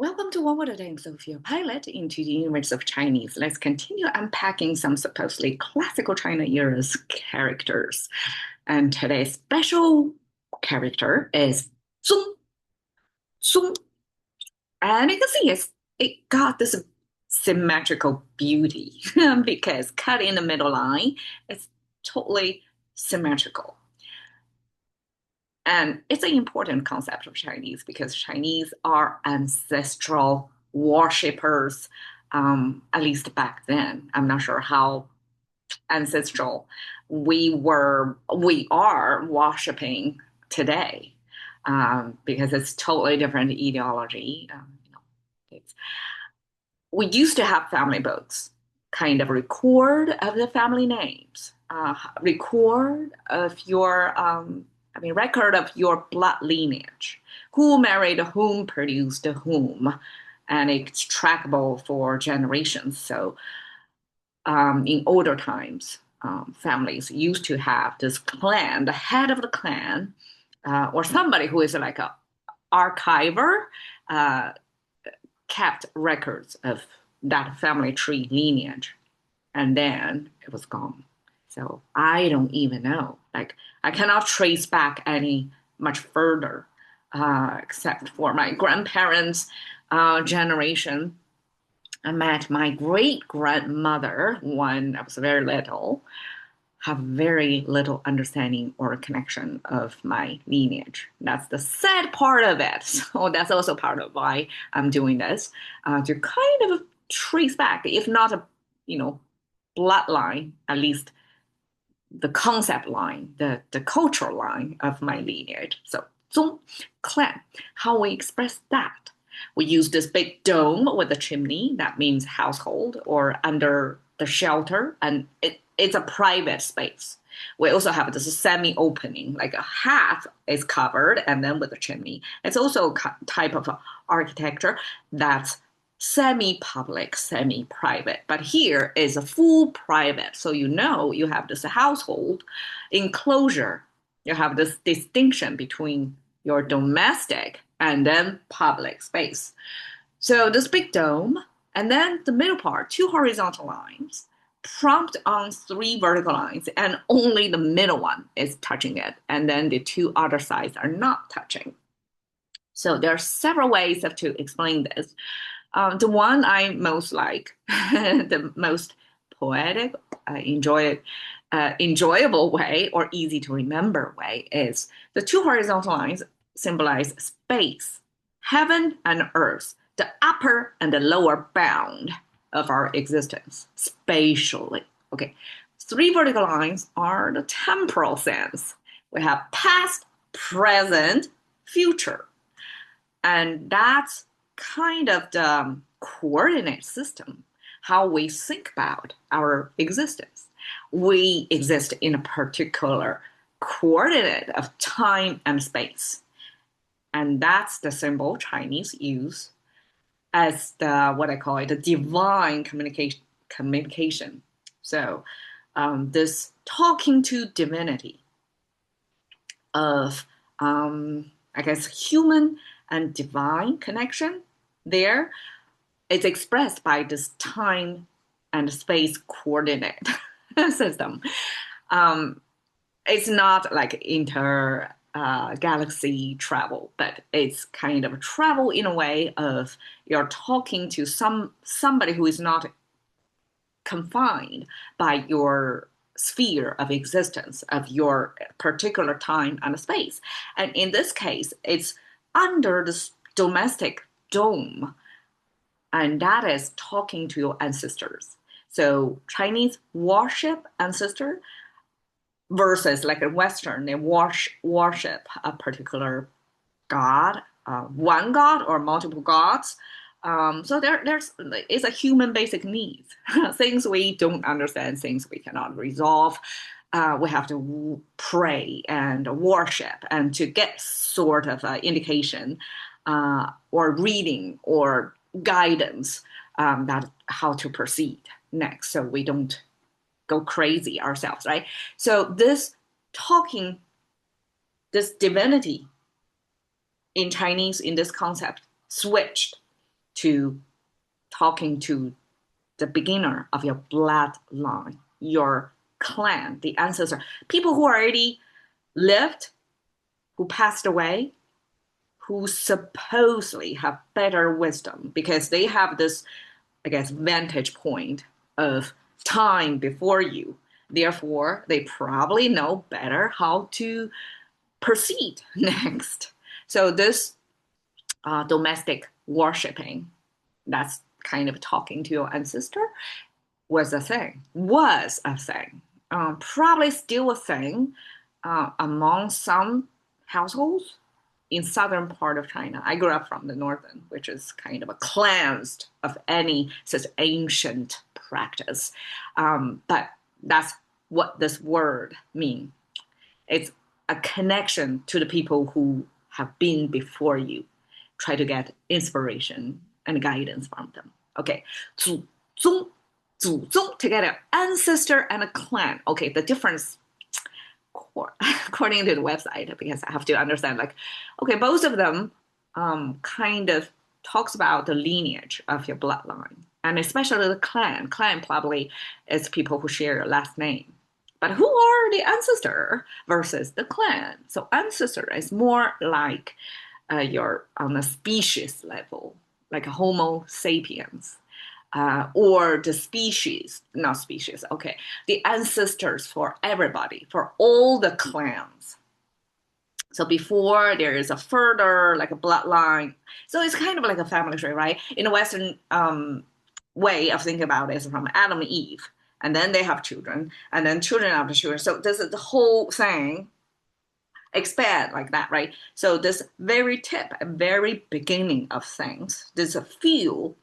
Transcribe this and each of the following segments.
Welcome to OWAD, Sophia Pilot into the universe of Chinese. Let's continue unpacking some supposedly classical China era's characters. And today's special character is Zong. Zong. And you can see it got this symmetrical beauty because cut in the middle line, it's totally symmetrical. And it's an important concept of Chinese because Chinese are ancestral worshippers, at least back then. I'm not sure how ancestral we are worshiping today, because it's totally different ideology. It's, we used to have family books, kind of record of the family names, record of your record of your blood lineage, who married whom, produced whom, and it's trackable for generations. So in older times, families used to have this clan, the head of the clan, or somebody who is like a archiver, uh, kept records of that family tree lineage, and then it was gone. So I don't even know. Like I cannot trace back any much further, except for my grandparents' generation. I met my great grandmother when I was very little, have very little understanding or connection of my lineage. That's the sad part of it. So that's also part of why I'm doing this, to kind of trace back, if not a, bloodline, at least the concept line, the cultural line of my lineage. So Zong, clan, how we express that. We use this big dome with a chimney, that means household or under the shelter, and it's a private space. We also have this semi-opening, like a half is covered and then with a chimney. It's also a type of architecture that's semi-public, semi-private. But here is a full private. So you have this household enclosure. You have this distinction between your domestic and then public space. So this big dome, and then the middle part, two horizontal lines, prompt on three vertical lines, and only the middle one is touching it. And then the two other sides are not touching. So there are several ways to explain this. The one I most like, the most poetic, enjoyable way or easy to remember way is the two horizontal lines symbolize space, heaven and earth, the upper and the lower bound of our existence, spatially. Okay, three vertical lines are the temporal sense. We have past, present, future. And that's kind of the coordinate system, how we think about our existence. We exist in a particular coordinate of time and space. And that's the symbol Chinese use as the, what I call it, the divine communication. So this talking to divinity of, I guess, human and divine connection there, it's expressed by this time and space coordinate system. It's not like inter galaxy travel, but it's kind of travel in a way of you're talking to somebody who is not confined by your sphere of existence of your particular time and space. And in this case, it's under the domestic dome, and that is talking to your ancestors. So Chinese worship ancestor versus like a Western, they worship a particular god, one god or multiple gods. So there's it's a human basic needs. Things we don't understand, things we cannot resolve. We have to pray and worship and to get sort of indication, or reading or guidance, that how to proceed next, so we don't go crazy ourselves, right? So this talking, this divinity in Chinese in this concept switched to talking to the beginner of your bloodline, your clan, the ancestor, people who already lived, who passed away, who supposedly have better wisdom because they have this, I guess, vantage point of time before you. Therefore, they probably know better how to proceed next. So this domestic worshipping, that's kind of talking to your ancestor, was a thing, probably still a thing among some households in southern part of China. I grew up from the northern, which is kind of a cleansed of any such ancient practice. But that's what this word means. It's a connection to the people who have been before you. Try to get inspiration and guidance from them. Okay, 祖宗together, ancestor and a clan. Okay, the difference according to the website, because I have to understand, like, okay, both of them kind of talks about the lineage of your bloodline, and especially the clan. Clan probably is people who share your last name. But who are the ancestor versus the clan? So ancestor is more like you're on a species level, like a Homo sapiens, or the species, not species, okay, the ancestors for everybody, for all the clans. So before there is a further, like a bloodline. So it's kind of like a family tree, right? In the Western way of thinking about it is from Adam and Eve. And then they have children, and then children after children. So this is the whole thing expand like that, right? So this very tip, very beginning of things, there's a few,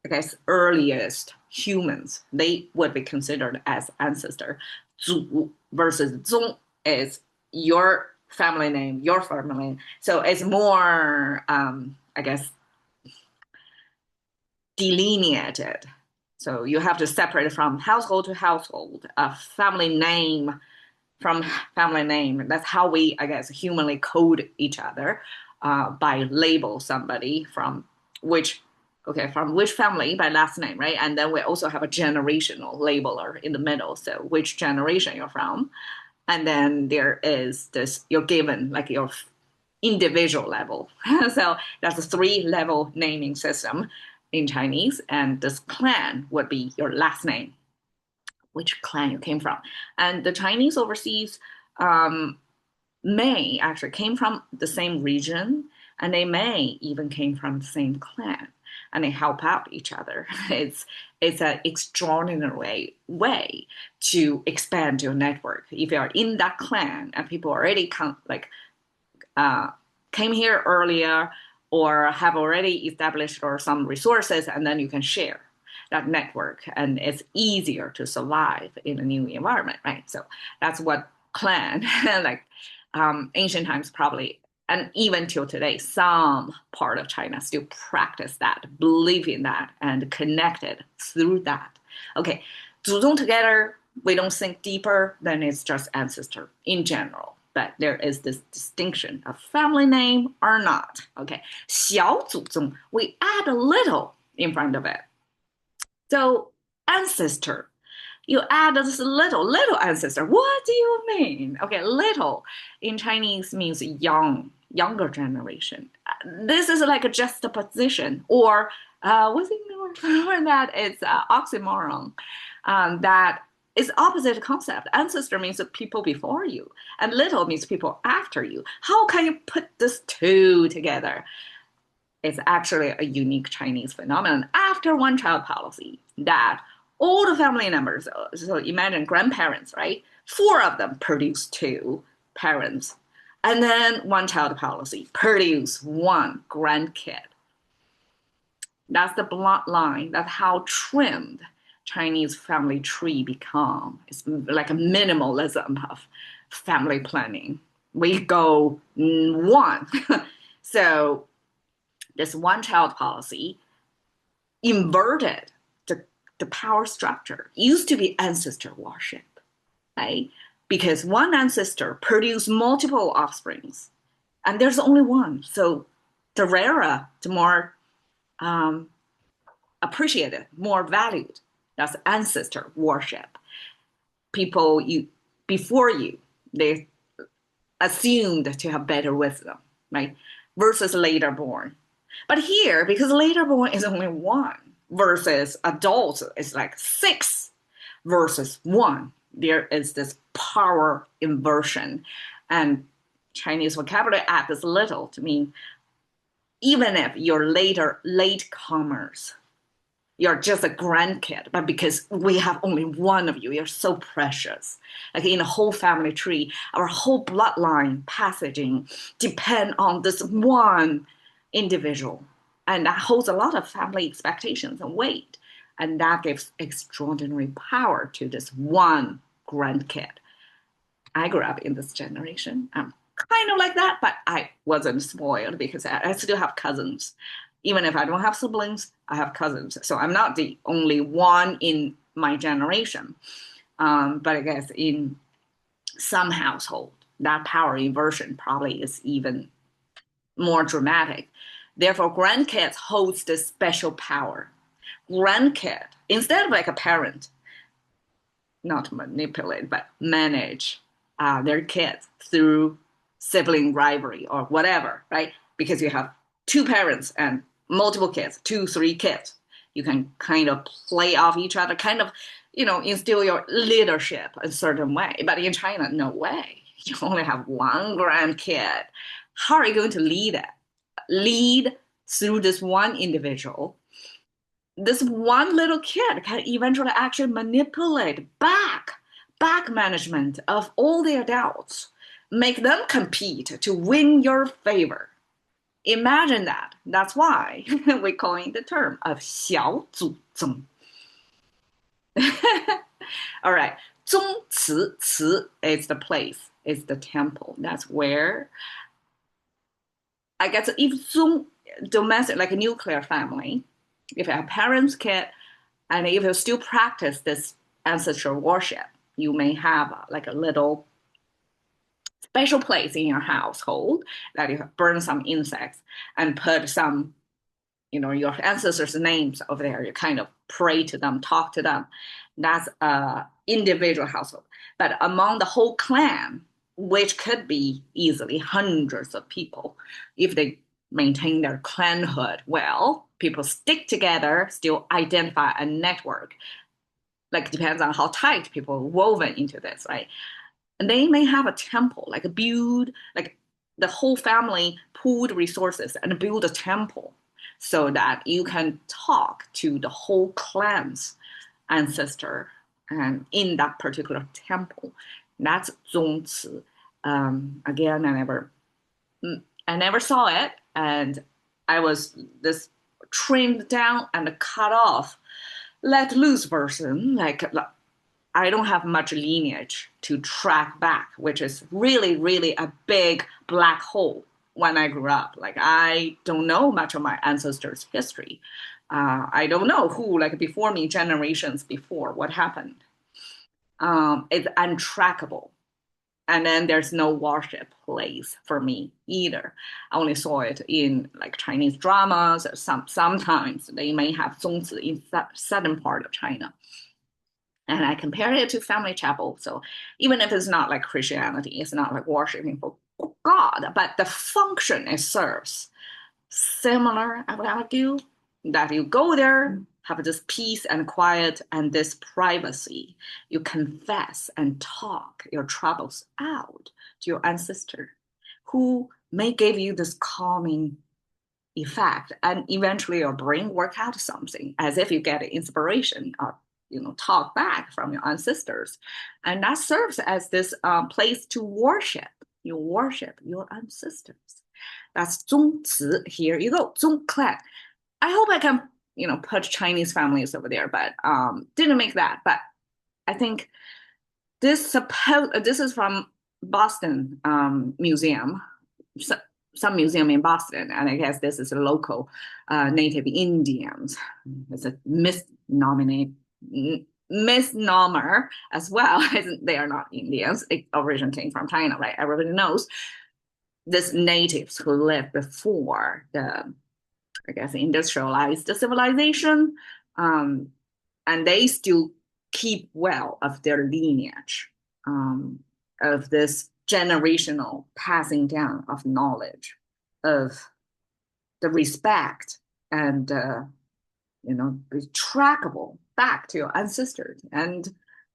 I guess, earliest humans, they would be considered as ancestor. 祖 versus 宗 is your family name, your family name. So it's more, I guess, delineated. So you have to separate from household to household, a family name from family name. That's how we, I guess, humanly code each other by label somebody from which, okay, from which family by last name, right? And then we also have a generational labeler in the middle. So which generation you're from. And then there is this, you're given like your individual level. So that's a three-level naming system in Chinese. And this clan would be your last name, which clan you came from. And the Chinese overseas may actually came from the same region, and they may even came from the same clan, and they help out each other. It's an extraordinary way to expand your network. If you're in that clan and people already came here earlier or have already established or some resources, and then you can share that network, and it's easier to survive in a new environment, right? So that's what clan, like ancient times probably, and even till today, some part of China still practice that, believe in that, and connected through that. Okay, 祖宗 together, we don't think deeper than it's just ancestor in general. But there is this distinction of family name or not. Okay, 小祖宗, we add a little in front of it. So ancestor, you add this little ancestor. What do you mean? Okay, little in Chinese means younger generation. This is like a juxtaposition, or what's the English for that? It's oxymoron. That is opposite concept. Ancestor means people before you, and little means people after you. How can you put these two together? It's actually a unique Chinese phenomenon after one-child policy that all the family members, so imagine grandparents, right? 4 of them produce 2 parents. And then one-child policy, produce 1 grandkid. That's the bloodline. That's how trimmed Chinese family tree become. It's like a minimalism of family planning. We go 1. So this one-child policy inverted the power structure. It used to be ancestor worship, right? Because one ancestor produced multiple offsprings, and there's only one. So the rarer, the more um, appreciated, more valued. That's ancestor worship. People you before you, they assumed to have better wisdom, right? Versus later born. But here, because later born is only one versus adults is like six versus one, there is this power inversion. And Chinese vocabulary adds this little to mean even if you're later latecomers, you're just a grandkid, but because we have only one of you, you're so precious. Like in a whole family tree, our whole bloodline passaging depend on this one individual. And that holds a lot of family expectations and weight. And that gives extraordinary power to this one grandkid. I grew up in this generation. I'm kind of like that, but I wasn't spoiled because I still have cousins. Even if I don't have siblings, I have cousins. So I'm not the only one in my generation. But I guess in some household, that power inversion probably is even more dramatic. Therefore, grandkids holds this special power. Grandkid, instead of like a parent, not manipulate, but manage their kids through sibling rivalry or whatever, right? Because you have two parents and multiple kids, two, three kids. You can kind of play off each other, kind of, instill your leadership a certain way. But in China, no way. You only have one grandkid. How are you going to lead it? Lead through this one individual. This one little kid can eventually actually manipulate back management of all the adults, make them compete to win your favor. Imagine that. That's why we coined the term of 小祖宗. All right. 宗祠 is the place, is the temple. That's where, I guess, if zong, domestic, like a nuclear family, if you have parents, kid, and if you still practice this ancestral worship, you may have like a little special place in your household that you burn some insects and put some, your ancestors' names over there. You kind of pray to them, talk to them. That's a individual household. But among the whole clan, which could be easily hundreds of people, if they maintain their clanhood well, people stick together, still identify a network. Like, depends on how tight people are woven into this, right? And they may have a temple, like a build, like the whole family pooled resources and build a temple so that you can talk to the whole clan's ancestor and in that particular temple. That's zongci. Again, I never saw it, and I was this trimmed down and cut off, let loose version. Like I don't have much lineage to track back, which is really, really a big black hole when I grew up. Like I don't know much of my ancestors' history. I don't know who, like before me, generations before, what happened. It's untrackable. And then there's no worship place for me either. I only saw it in like Chinese dramas. Or sometimes they may have zongzi in southern part of China. And I compare it to family chapel. So even if it's not like Christianity, it's not like worshiping for God, but the function it serves similar, I would argue, that you go there, have this peace and quiet and this privacy. You confess and talk your troubles out to your ancestor, who may give you this calming effect, and eventually your brain work out something as if you get inspiration or talk back from your ancestors, and that serves as this place to worship. You worship your ancestors. That's 宗祠. Here you go, 宗 clan. I hope I can put Chinese families over there, but didn't make that. But I think this is from Boston Museum, some museum in Boston, and I guess this is a local Native Indians. It's a misnomer as well. They are not Indians. It originally came from China, right? Everybody knows this natives who lived before the I guess, industrialized civilization, um, and they still keep well of their lineage, um, of this generational passing down of knowledge, of the respect and be trackable back to your ancestors. And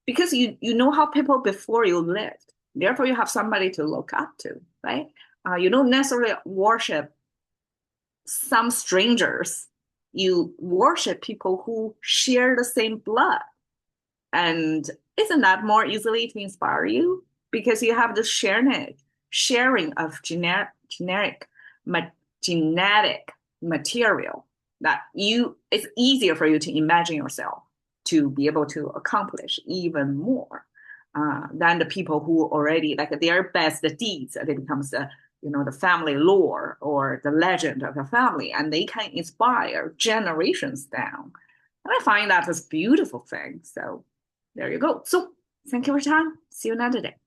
because you know how people before you lived, therefore you have somebody to look up to, right? You don't necessarily worship some strangers. You worship people who share the same blood. And isn't that more easily to inspire you? Because you have this sharing of genetic material that it's easier for you to imagine yourself to be able to accomplish even more than the people who already like their best deeds. It becomes the family lore or the legend of the family, and they can inspire generations down. And I find that a beautiful thing. So there you go. So thank you for your time. See you another day.